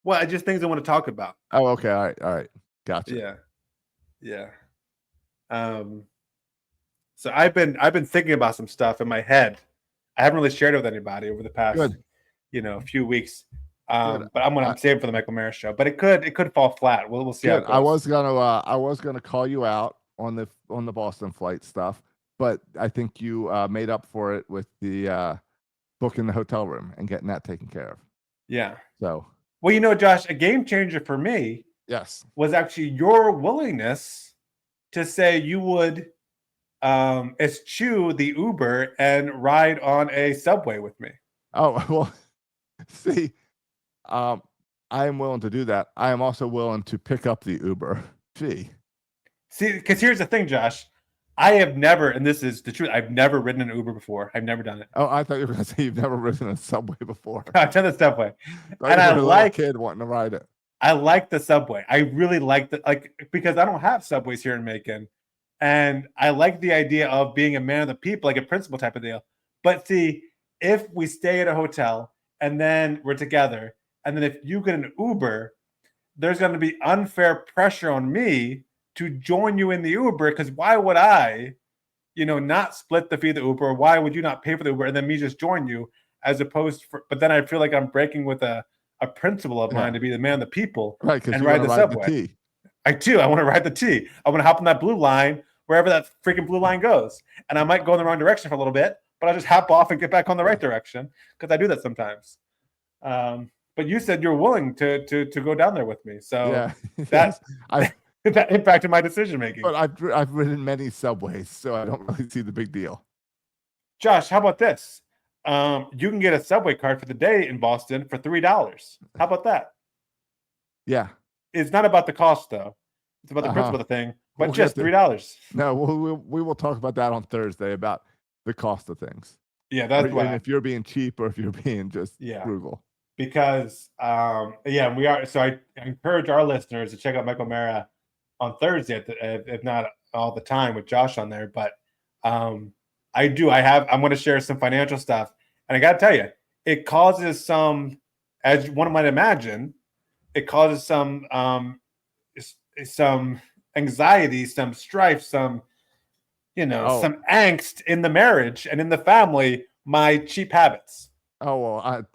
Well, just things I want to talk about. Oh, okay. All right. Gotcha. Yeah. So I've been thinking about some stuff in my head. I haven't really shared it with anybody over the past, few weeks. But I'm saving for the Michael Mara show. But it could fall flat. We'll see how it goes. I was gonna call you out on the Boston flight stuff, but I think you made up for it with the booking the hotel room and getting that taken care of. Yeah. So. Well, Josh, a game changer for me. Yes. Was actually your willingness to say you would eschew the Uber and ride on a subway with me. Oh, well, see, I am willing to do that. I am also willing to pick up the Uber fee. See, because here's the thing, Josh. I have never, and this is the truth, I've never ridden an Uber before. I've never done it. Oh, I thought you were going to say you've never ridden a subway before. I've done the subway. And I like a kid wanting to ride it. I like the subway. I really like because I don't have subways here in Macon. And I like the idea of being a man of the people, like a principal type of deal. But see, if we stay at a hotel and then we're together, and then if you get an Uber, there's going to be unfair pressure on me to join you in the Uber, because why would I, not split the fee of the Uber? Or why would you not pay for the Uber and then me just join you, as opposed to, but then I feel like I'm breaking with a principle of mine to be the man of the people, right? And ride the subway. I do. I want to ride the T. I want to hop on that blue line wherever that freaking blue line goes, and I might go in the wrong direction for a little bit, but I just hop off and get back on the right direction because I do that sometimes. But you said you're willing to go down there with me, so that impacted my decision making. But I've ridden many subways, so I don't really see the big deal. Josh, how about this? You can get a subway card for the day in Boston for $3. How about that? Yeah. It's not about the cost, though. It's about the principle of the thing, but we'll just $3. No, we will talk about that on Thursday, about the cost of things. Yeah, that's why. And if you're being cheap or if you're being just frugal. Because, we are. So I encourage our listeners to check out Michael Mara on Thursday, if not all the time, with Josh on there. But I'm going to share some financial stuff. And I got to tell you, it causes some, as one might imagine, it causes some anxiety, some strife, some angst in the marriage and in the family, my cheap habits. Oh, well,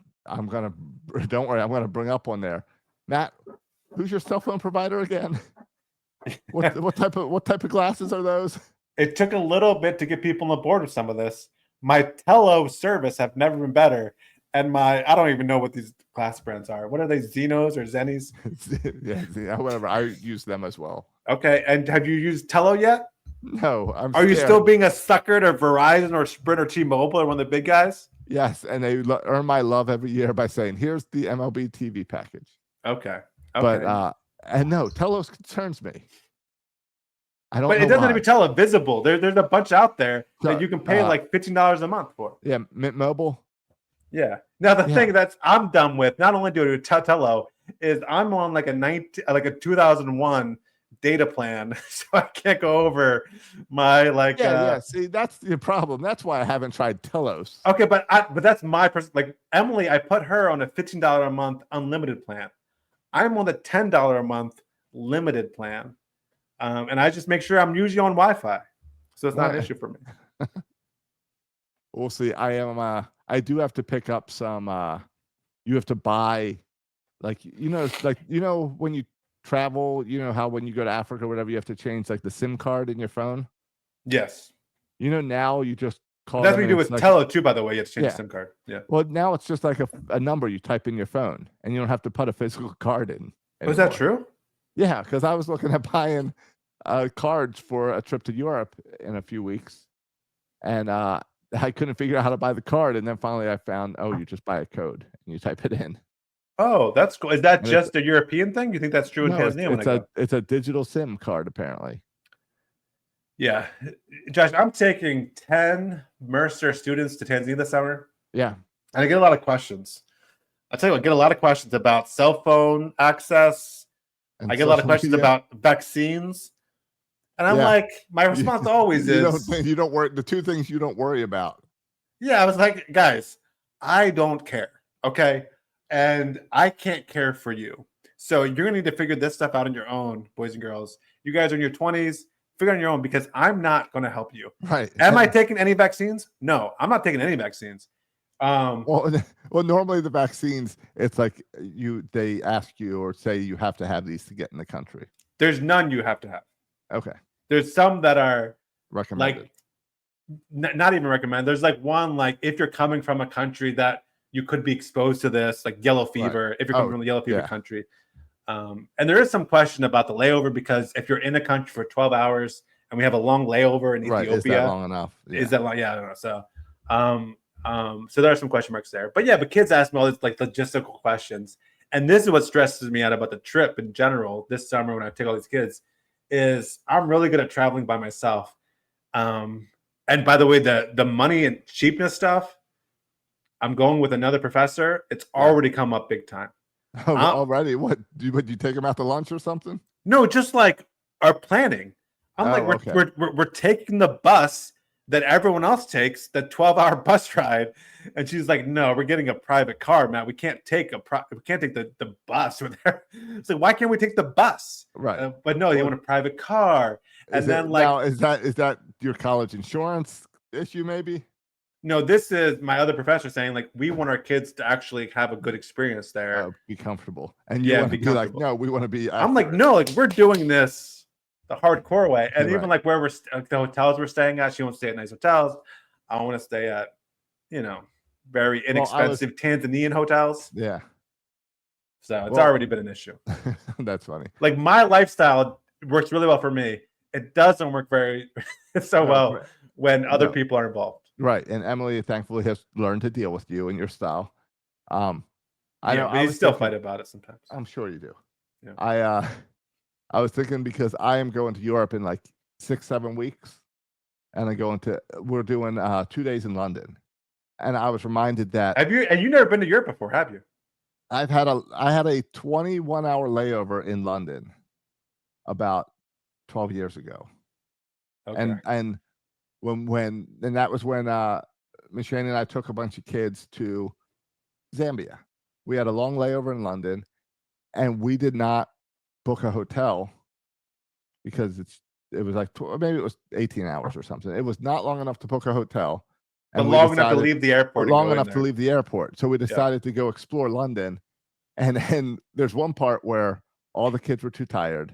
don't worry, I'm going to bring up on there. Matt, who's your cell phone provider again? What type of glasses are those? It took a little bit to get people on board with some of this. My Tello service have never been better. And I don't even know what these glass brands are. What are they, Zenos or Zennies? yeah, whatever. I use them as well. Okay. And have you used Tello yet? No. Are you still being a sucker to Verizon or Sprint or T-Mobile or one of the big guys? Yes. And they earn my love every year by saying, here's the MLB TV package. Okay. But, and no, Tello concerns me. I don't know. But it doesn't have to be Tello visible. There's a bunch out there that you can pay like $15 a month for. Yeah. Mint Mobile. Yeah. Now the thing I'm done with, not only do I do Tello, is I'm on like a 2001 data plan, so I can't go over my See, that's the problem. That's why I haven't tried Telos. Okay, but that's my person. Like Emily, I put her on a $15 a month unlimited plan. I'm on the $10 a month limited plan, and I just make sure I'm usually on Wi-Fi, so it's not an issue for me. We'll see. I do have to pick up some. You have to buy, when you travel, how when you go to Africa or whatever, you have to change like the SIM card in your phone. Yes. Now you just call. That's what you do with Tello too, by the way. You have to change the SIM card. Yeah. Well, now it's just like a number you type in your phone, and you don't have to put a physical card in. Was that true? Yeah, because I was looking at buying cards for a trip to Europe in a few weeks, and I couldn't figure out how to buy the card. And then finally, I found, you just buy a code and you type it in. Oh, that's cool. Is that just a European thing? You think that's true in Tanzania? It's a digital SIM card, apparently. Yeah, Josh, I'm taking 10 Mercer students to Tanzania this summer. Yeah, and I get a lot of questions. I tell you what, I get a lot of questions about cell phone access. I get a lot of questions about vaccines. And I'm like, my response always is... You don't worry. The two things you don't worry about. Yeah, I was like, guys, I don't care, okay? And I can't care for you. So you're going to need to figure this stuff out on your own, boys and girls. You guys are in your 20s. Figure it on your own, because I'm not going to help you. Right. Am I taking any vaccines? No, I'm not taking any vaccines. Well, normally the vaccines, it's like they ask you or say you have to have these to get in the country. There's none you have to have. Okay. There's some that are recommended. Like, not even recommended. There's like one, like if you're coming from a country that you could be exposed to this, like yellow fever, if you're coming from the yellow fever country. And there is some question about the layover, because if you're in a country for 12 hours and we have a long layover in Ethiopia, is that long enough? Yeah. Is that long? Yeah, I don't know. So there are some question marks there. But kids ask me all these like logistical questions. And this is what stresses me out about the trip in general this summer when I take all these kids, is I'm really good at traveling by myself. And by the way, the money and cheapness stuff, I'm going with another professor. It's already come up big time. Already? What? Would you take them out to lunch or something? No, just like our planning. I'm we're taking the bus that everyone else takes, the 12-hour bus ride, and she's like, "No, we're getting a private car, Matt. We can't take the bus." It's like, why can't we take the bus? Right. But no, they want a private car. And then now, is that your college insurance issue? Maybe. No, this is my other professor saying, like, we want our kids to actually have a good experience there. Be comfortable. And you want to be like, no, we want to be... I'm like, no, like, we're doing this the hardcore way. And even like where the hotels we're staying at, she won't stay at nice hotels. I want to stay at, very inexpensive Tanzanian hotels. Yeah. So it's already been an issue. That's funny. Like, my lifestyle works really well for me. It doesn't work very well when other people are involved. Right, and Emily thankfully has learned to deal with you and your style. I know, but you still fight about it sometimes. I'm sure you do. Yeah. I was thinking, because I am going to Europe in like 6-7 weeks, and we're doing 2 days in London, and I was reminded that you've never been to Europe before, have you? I had a 21-hour layover in London about 12 years ago, and that was when Michelle and I took a bunch of kids to Zambia. We had a long layover in London, and we did not book a hotel because it was like maybe it was 18 hours or something. It was not long enough to book a hotel, but long enough to leave the airport. Long enough to leave the airport. So we decided to go explore London, and there's one part where all the kids were too tired,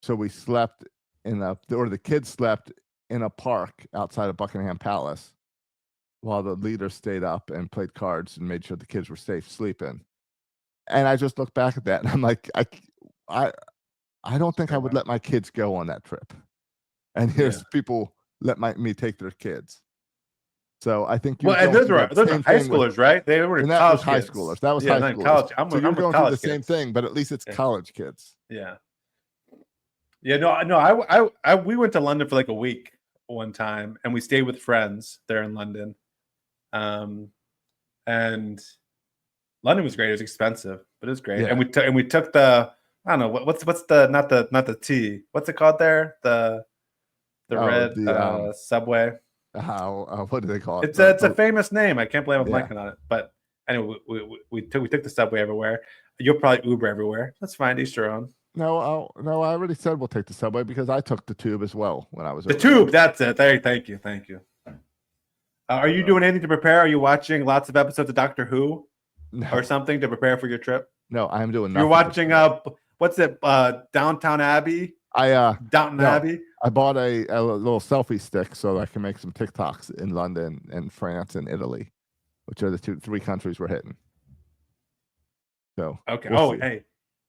so we slept the kids slept in a park outside of Buckingham Palace while the leaders stayed up and played cards and made sure the kids were safe sleeping. And I just look back at that, and I'm like, I don't think I would let my kids go on that trip. And here's people let me take their kids. So I think and those were high schoolers, right? They were college high schoolers. That was high schoolers. College. So you're going through the same thing, but at least it's college kids. Yeah. Yeah. We went to London for like a week one time, and we stayed with friends there in London. And London was great. It was expensive, but it was great. Yeah. And we took the, I don't know, what's the not the T. What's it called there? The red subway. What do they call it? It's a famous name. I can't believe I'm blanking on it. But anyway, we took the subway everywhere. You'll probably Uber everywhere. That's fine. Each your own. No, I already said we'll take the subway because I took the tube as well when I was the tube. That's it. Thank you. Are you doing anything to prepare? Are you watching lots of episodes of Doctor Who or something to prepare for your trip? No, I am doing nothing. You're watching what's it? Downtown Abbey. Downton Abbey. I bought a little selfie stick so I can make some TikToks in London and France and Italy, which are the 3 countries we're hitting. So okay. We'll see. Hey,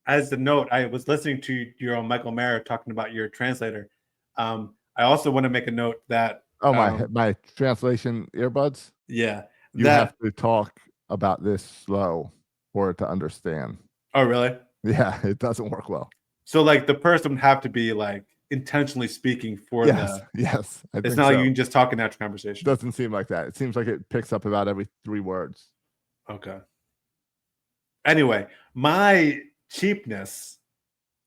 as a note, I was listening to your own Michael Mayer talking about your translator. I also want to make a note that my translation earbuds. Yeah, you have to talk about this slow for it to understand. Oh, really? Yeah, it doesn't work well. So, like, the person would have to be like intentionally speaking for yes. It's not like you can just talk in natural conversation. Doesn't seem like that. It seems like it picks up about every 3 words. Okay. Anyway, my cheapness.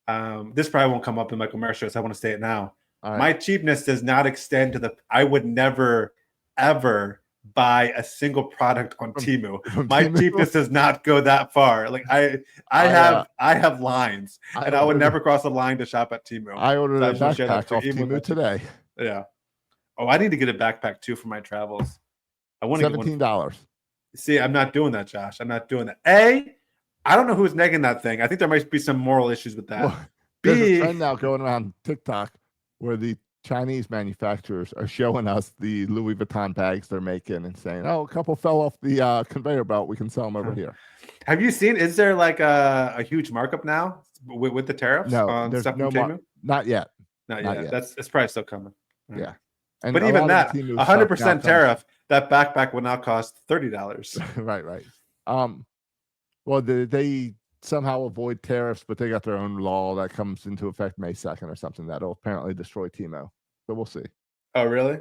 This probably won't come up in Michael Mayer show, so I want to say it now. Right. My cheapness does not extend to I would never, ever buy a single product on Temu. My cheapness does not go that far. Like I have lines, and I would never cross a line to shop at Temu. I ordered a backpack off Temu today. Yeah. Oh, I need to get a backpack too for my travels. I want to get $17. See, I'm not doing that, Josh. I'm not doing that. I don't know who's negging that thing. I think there might be some moral issues with that. Well, there's a trend now going around TikTok where the Chinese manufacturers are showing us the Louis Vuitton bags they're making and saying, "Oh, a couple fell off the conveyor belt. We can sell them over here." Have you seen? Is there like a huge markup now with the tariffs? No, there's no not yet. Not yet. It's probably still coming. Yeah, but even that 100% tariff, that backpack will now cost $30. Right. Well, they somehow avoid tariffs, but they got their own law that comes into effect May 2nd or something that'll apparently destroy Temu. So we'll see. Oh, really?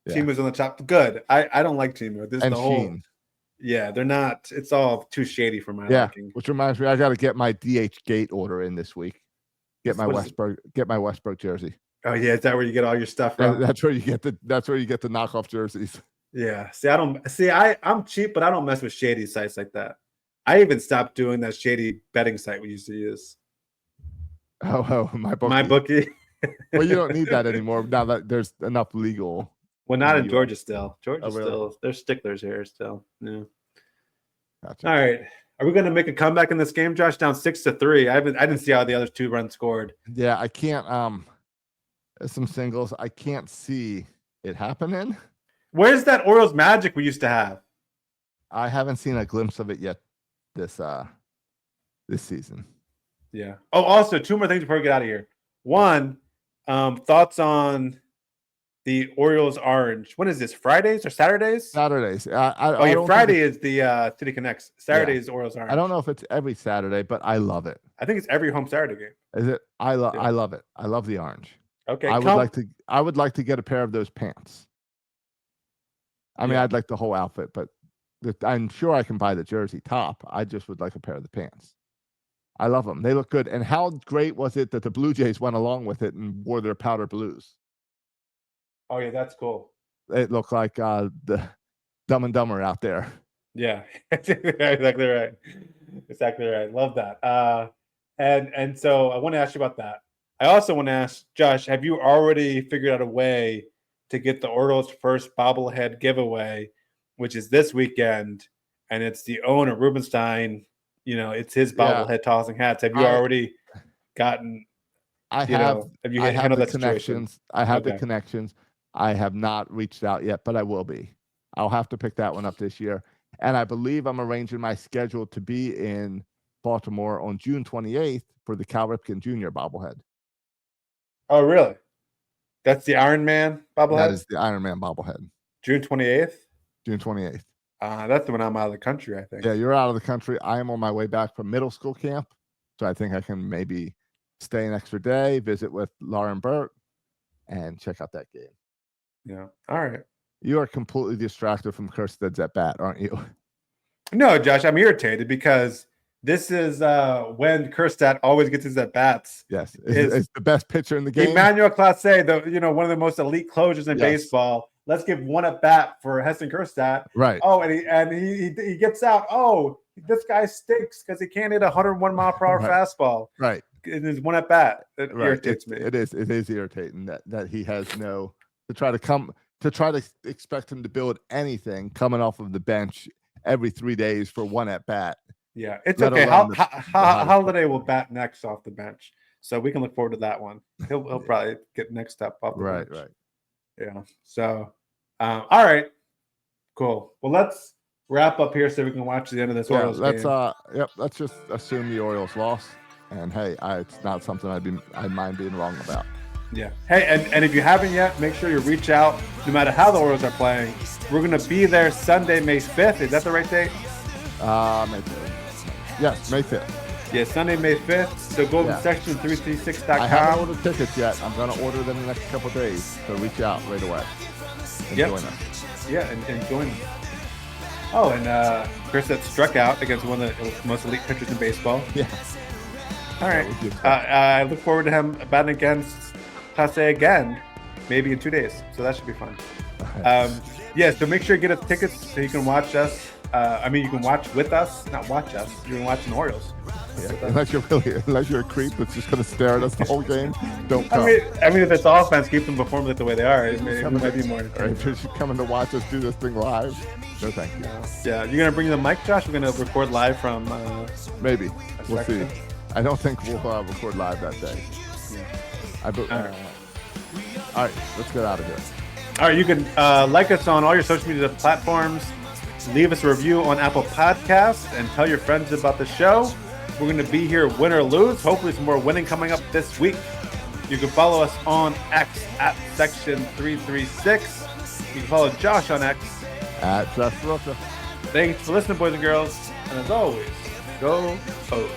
Yeah. Temu's on the top. Good. I don't like Temu. This is the whole. Shein. Yeah, they're not. It's all too shady for my liking. Which reminds me, I got to get my DH Gate order in this week. Get my Westbrook jersey. Oh yeah, is that where you get all your stuff from? That's where you get the knockoff jerseys. Yeah. I'm cheap, but I don't mess with shady sites like that. I even stopped doing that shady betting site we used to use. Oh, my bookie. My bookie. Well, you don't need that anymore now that there's enough legal. Well, not in Georgia still. Georgia still. They're sticklers here still. Yeah. Gotcha. All right. Are we going to make a comeback in this game, Josh? Down 6-3. I didn't see how the other 2 runs scored. Yeah, I can't. Some singles. I can't see it happening. Where's that Orioles magic we used to have? I haven't seen a glimpse of it yet. This season. Yeah. Oh, also 2 more things before we get out of here. One, thoughts on the Orioles Orange. When is this? Fridays or Saturdays? Saturdays. Friday is the City Connects. Saturday is Orioles Orange. I don't know if it's every Saturday, but I love it. I think it's every home Saturday game. Is it? I love it. I love the orange. Okay. I would like to get a pair of those pants. I mean, I'd like the whole outfit, but I'm sure I can buy the jersey top. I just would like a pair of the pants. I love them. They look good. And how great was it that the Blue Jays went along with it and wore their powder blues? Oh, yeah, that's cool. It looked like the Dumb and Dumber out there. Yeah, exactly right. Exactly right. Love that. And so I want to ask you about that. I also want to ask, Josh, have you already figured out a way to get the Orioles' first bobblehead giveaway, which is this weekend, and it's the owner, Rubenstein, it's his bobblehead tossing hats. Have you already gotten have you handled that situation? I have the connections. I have not reached out yet, but I will be. I'll have to pick that one up this year. And I believe I'm arranging my schedule to be in Baltimore on June 28th for the Cal Ripken Jr. bobblehead. Oh, really? That's the Iron Man bobblehead? That is the Iron Man bobblehead. June 28th? June 28th. That's when I'm out of the country, I think. Yeah, you're out of the country. I am on my way back from middle school camp. So I think I can maybe stay an extra day, visit with Lauren Burt, and check out that game. Yeah. All right. You are completely distracted from Kersted's at bat, aren't you? No, Josh, I'm irritated because this is when Kerstad always gets his at bats. Yes, it's the best pitcher in the game. Emmanuel Clase, one of the most elite closers in baseball. Let's give one at bat for Heston Kerstad. Right. Oh, and he gets out. Oh, this guy stinks because he can't hit a 101 mile per hour fastball. Right. It is one at bat. It irritates me. It is irritating that he has to try to expect him to build anything coming off of the bench every 3 days for one at bat. Yeah, it's okay. Holiday will bat next off the bench, so we can look forward to that one. He'll probably get next up off the bench. Right. Yeah. So, all right, cool. Well, let's wrap up here so we can watch the end of this Orioles game. Let's just assume the Orioles lost. And hey, it's not something I'd mind being wrong about. Yeah. Hey, and if you haven't yet, make sure you reach out. No matter how the Orioles are playing, we're gonna be there Sunday, May 5th. Is that the right date? May 5th. Yes, May 5th. Yeah, Sunday, May 5th. So go to section336.com. I haven't ordered tickets yet. I'm gonna order them in the next couple of days. So reach out right away and join us. Yeah, and join us. Oh, and Chris that struck out against one of the most elite pitchers in baseball. Yeah. All right. I look forward to him batting against Tase again, maybe in 2 days. So that should be fun. So make sure you get us tickets so you can watch us. You can watch with us, not watch us. You can watch the Orioles. Yeah, unless you're a creep that's just going to stare at us the whole game, don't come. I mean, if it's offense, keep them performing the way they are. It might be more entertaining. If you're coming to watch us do this thing live, no thank you. Yeah, you're going to bring the mic, Josh? We're going to record live from... Maybe. We'll see. I don't think we'll record live that day. Yeah. All right, let's get out of here. All right, you can like us on all your social media platforms. Leave us a review on Apple Podcasts and tell your friends about the show. We're going to be here win or lose. Hopefully some more winning coming up this week. You can follow us on X at Section336. You can follow Josh on X at Josh Rosa. Thanks for listening, boys and girls. And as always, go O's.